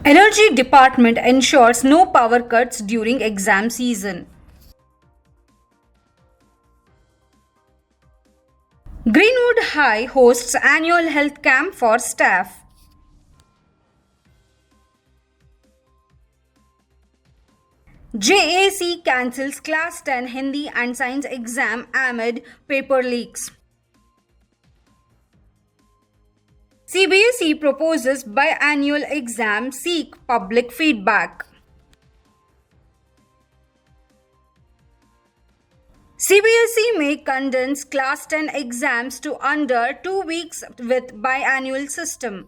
Energy Department ensures no power cuts during exam season. Greenwood High hosts annual health camp for staff. JAC cancels Class 10 Hindi and Science exam amid paper leaks. CBSE proposes biannual exam seek public feedback. CBSE may condense Class 10 exams to under 2 weeks with biannual system.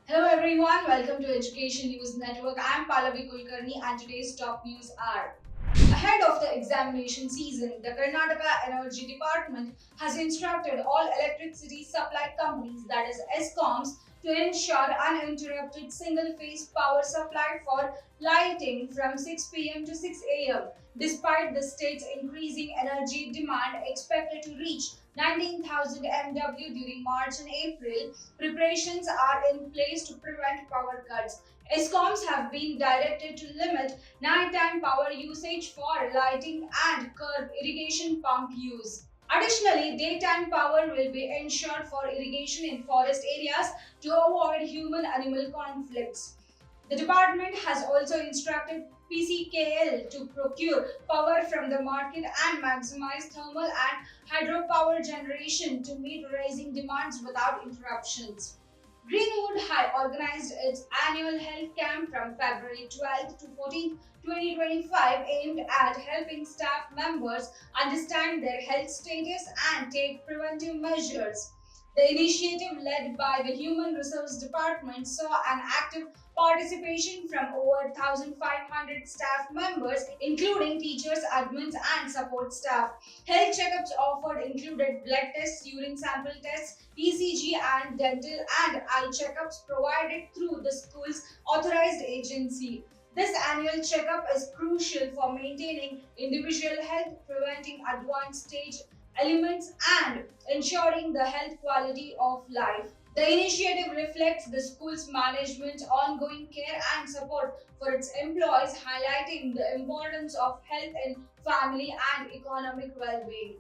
Hello everyone, welcome to Education News Network. I am Pallavi Kulkarni and today's top news are: ahead of the examination season, the Karnataka Energy Department has instructed all electricity supply companies, that is ESCOMs, to ensure uninterrupted single-phase power supply for lighting from 6 p.m. to 6 a.m. Despite the state's increasing energy demand expected to reach 19,000 MW during March and April, preparations are in place to prevent power cuts. ESCOMs have been directed to limit nighttime power usage for lighting and curb irrigation pump use. Additionally, daytime power will be ensured for irrigation in forest areas to avoid human-animal conflicts. The department has also instructed PCKL to procure power from the market and maximize thermal and hydropower generation to meet rising demands without interruptions. Greenwood High organized its annual health camp from February 12th to 14th, 2025, aimed at helping staff members understand their health status and take preventive measures. The initiative, led by the Human Resource Department, saw an active participation from over 1,500 staff members, including teachers, admins, and support staff. Health checkups offered included blood tests, urine sample tests, ECG, and dental and eye checkups provided through the school's authorized agency. This annual checkup is crucial for maintaining individual health, preventing advanced stage elements, and ensuring the health quality of life. The initiative reflects the school's management's ongoing care and support for its employees, highlighting the importance of health in family and economic well-being.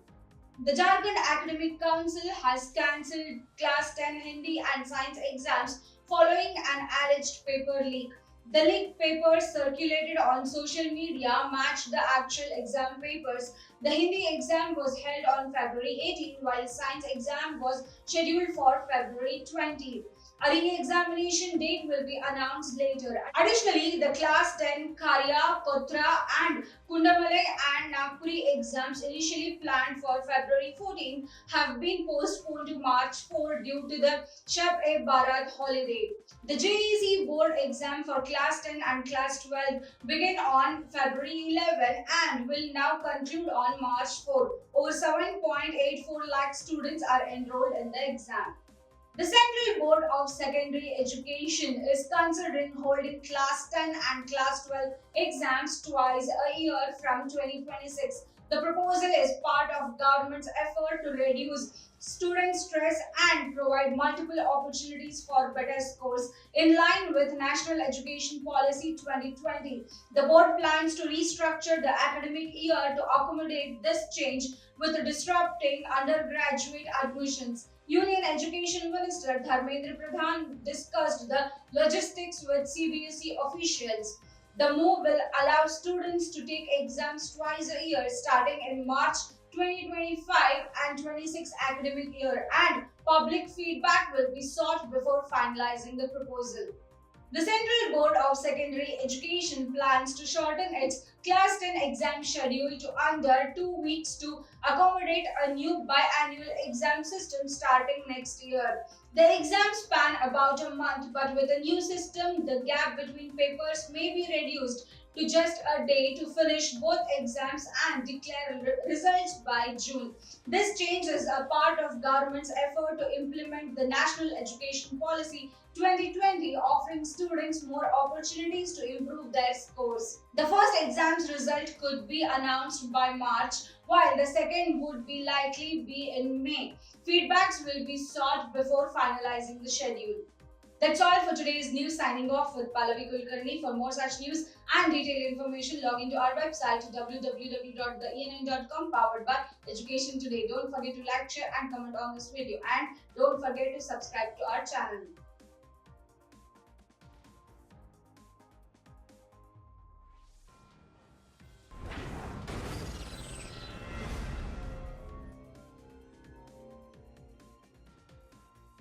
The Jharkhand Academic Council has cancelled Class 10 Hindi and Science exams following an alleged paper leak. The leaked papers circulated on social media matched the actual exam papers. The Hindi exam was held on February 18, while Science exam was scheduled for February 20. A re-examination date will be announced later. Additionally, the Class 10 Karya, Kotra, and Kundamalai and Nagpuri exams, initially planned for February 14, have been postponed to March 4 due to the Shab-e-Barat holiday. The JEC board exam for Class 10 and Class 12 began on February 11 and will now conclude on March 4. Over 7.84 lakh students are enrolled in the exam. The Central Board of Secondary Education is considering holding Class 10 and Class 12 exams twice a year from 2026. The proposal is part of government's effort to reduce student stress and provide multiple opportunities for better scores. In line with National Education Policy 2020, the board plans to restructure the academic year to accommodate this change with disrupting undergraduate admissions. Union Education Minister Dharmendra Pradhan discussed the logistics with CBSE officials. The move will allow students to take exams twice a year starting in March 2025 and 26 academic year, and public feedback will be sought before finalizing the proposal. The Central Board of Secondary Education plans to shorten its Class 10 exam schedule to under 2 weeks to accommodate a new biannual exam system starting next year. The exams span about a month, but with the new system, the gap between papers may be reduced to just a day to finish both exams and declare results by June. This change is a part of government's effort to implement the National Education Policy 2020, offering students more opportunities to improve their scores. The first exam's result could be announced by March, while the second would be likely be in May. Feedbacks will be sought before finalizing the schedule. That's all for today's news. Signing off with Pallavi Kulkarni. For more such news and detailed information, log into our website www.theenn.com, powered by Education Today. Don't forget to like, share and comment on this video, and don't forget to subscribe to our channel.